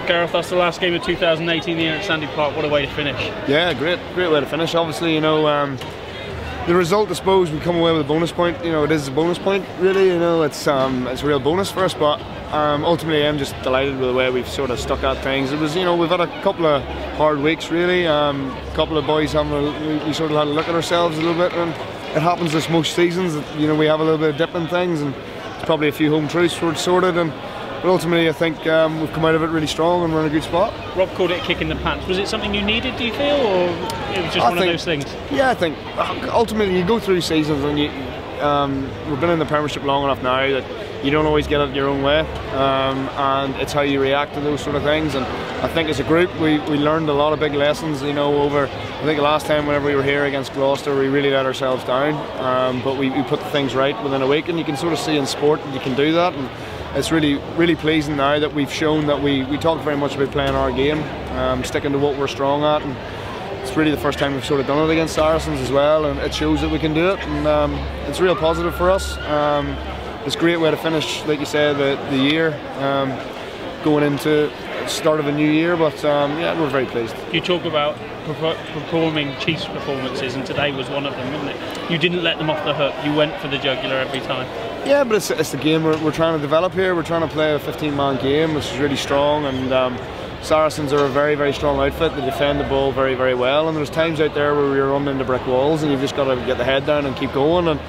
Gareth, that's the last game of 2018 here at Sandy Park. What a way to finish. Yeah, great way to finish. Obviously, you know, the result, I suppose, we come away with a bonus point. You know, it is a bonus point, really. You know, it's a real bonus for us. But ultimately, I'm just delighted with the way we've sort of stuck at things. It was, you know, we've had a couple of hard weeks, really. A couple of boys we sort of had to look at ourselves a little bit, and it happens this most seasons. That, you know, we have a little bit of dip in things, and it's probably a few home truths sorted. But ultimately, I think we've come out of it really strong and we're in a good spot. Rob called it a kick in the pants. Was it something you needed, do you feel, or it was just one of those things? Yeah, I think ultimately you go through seasons and we've been in the Premiership long enough now that you don't always get it your own way, and it's how you react to those sort of things. And I think as a group we learned a lot of big lessons, you know, over, I think the last time whenever we were here against Gloucester we really let ourselves down, but we put the things right within a week, and you can sort of see in sport that you can do that. And it's really pleasing now that we've shown that we talked very much about playing our game, sticking to what we're strong at, and it's really the first time we've sort of done it against Saracens as well, and it shows that we can do it, and it's a real positive for us. It's a great way to finish, like you said, the year, going into the start of a new year, but yeah, we're very pleased. You talk about performing Chiefs performances, and today was one of them, wasn't it? You didn't let them off the hook, you went for the jugular every time. Yeah, but it's the game we're trying to develop here. We're trying to play a 15-man game, which is really strong, and Saracens are a very strong outfit. They defend the ball very well, and there's times out there where we're running into brick walls and you've just got to get the head down and keep going. And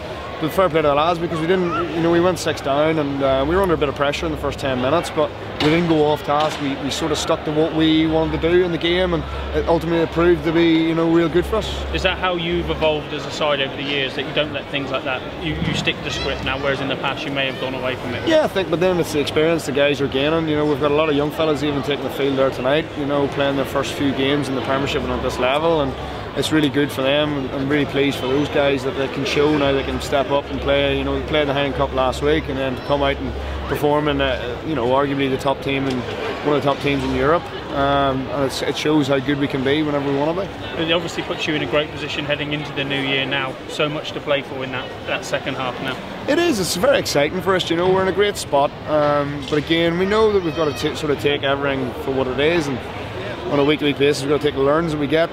but fair play to the lads, because we didn't, you know, we went 6 down, and we were under a bit of pressure in the first 10 minutes, but we didn't go off task. We sort of stuck to what we wanted to do in the game, and it ultimately proved to be, you know, real good for us. Is that how you've evolved as a side over the years, that you don't let things like that, you stick to the script now, whereas in the past you may have gone away from it? Yeah, I think, but then it's the experience the guys are gaining. You know, we've got a lot of young fellas even taking the field there tonight, you know, playing their first few games in the Premiership and at this level, and it's really good for them. I'm really pleased for those guys that they can show now they can step up and play. You know, they played the Heineken Cup last week, and then to come out and perform in, you know, arguably the top team and one of the top teams in Europe. And it shows how good we can be whenever we want to be. It obviously puts you in a great position heading into the new year now. So much to play for in that second half now. It is. It's very exciting for us. You know, we're in a great spot. But again, we know that we've got to sort of take everything for what it is, and on a week-to-week basis we've got to take the learns that we get,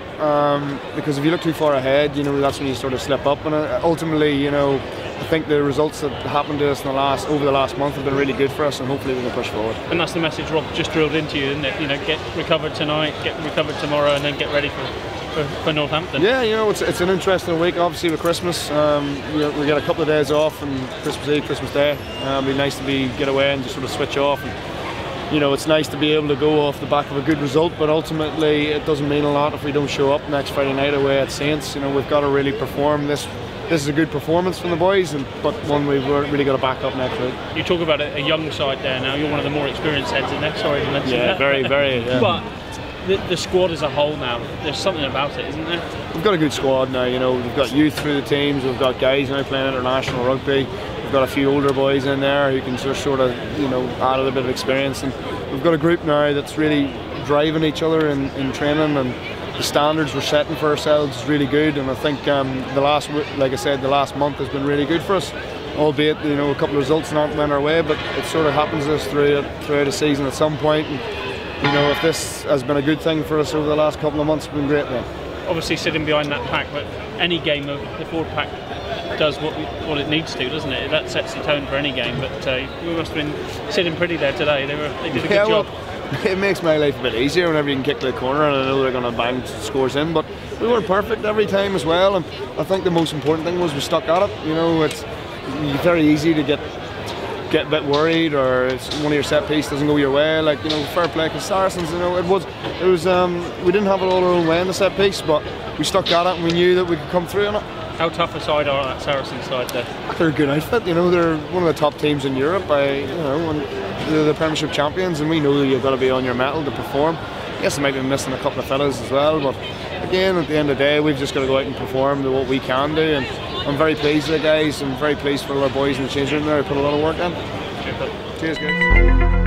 because if you look too far ahead, you know, that's when you sort of slip up. And ultimately, you know, I think the results that happened to us over the last month have been really good for us, and hopefully we can push forward. And that's the message Rob just drilled into you, isn't it? You know, get recovered tonight, get recovered tomorrow, and then get ready for Northampton. Yeah, you know, it's an interesting week, obviously, with Christmas. We get a couple of days off, and Christmas Eve, Christmas Day. It'd be nice to get away and just sort of switch off. And, you know, it's nice to be able to go off the back of a good result, but ultimately it doesn't mean a lot if we don't show up next Friday night away at Saints. You know, we've got to really perform. This is a good performance from the boys, but one we've really got to back up next week. You talk about a young side there now. You're one of the more experienced heads in there. Sorry to mention that. Yeah, very. Yeah. But the squad as a whole now, there's something about it, isn't there? We've got a good squad now. You know, we've got youth through the teams. We've got guys now playing international rugby. We've got a few older boys in there who can just sort of, you know, add a little bit of experience. And we've got a group now that's really driving each other in training, and the standards we're setting for ourselves is really good. And I think like I said, the last month has been really good for us, albeit, you know, a couple of results not went our way, but it sort of happens to us throughout the season at some point. And, you know, if this has been a good thing for us over the last couple of months, it's been great then. Obviously sitting behind that pack, but any game of the forward pack does what it needs to, doesn't it? That sets the tone for any game. But we must have been sitting pretty there today. They did a good job. Well, it makes my life a bit easier whenever you can kick to the corner, and I know they're going to bang scores in. But we weren't perfect every time as well, and I think the most important thing was we stuck at it. You know, it's very easy to get a bit worried, or one of your set piece doesn't go your way. Like, you know, fair play to Saracens. You know, it was we didn't have it all our own way in the set piece, but we stuck at it and we knew that we could come through on it. How tough a side are that Saracens side there? They're a good outfit. You know, they're one of the top teams in Europe. You know, they're the Premiership champions, and we know that you've got to be on your mettle to perform. Yes, they might be missing a couple of fellas as well, but again, at the end of the day, we've just got to go out and perform what we can do. And I'm very pleased with the guys. I'm very pleased for all our boys in the change room there who put a lot of work in. Cheers, Cheers, guys.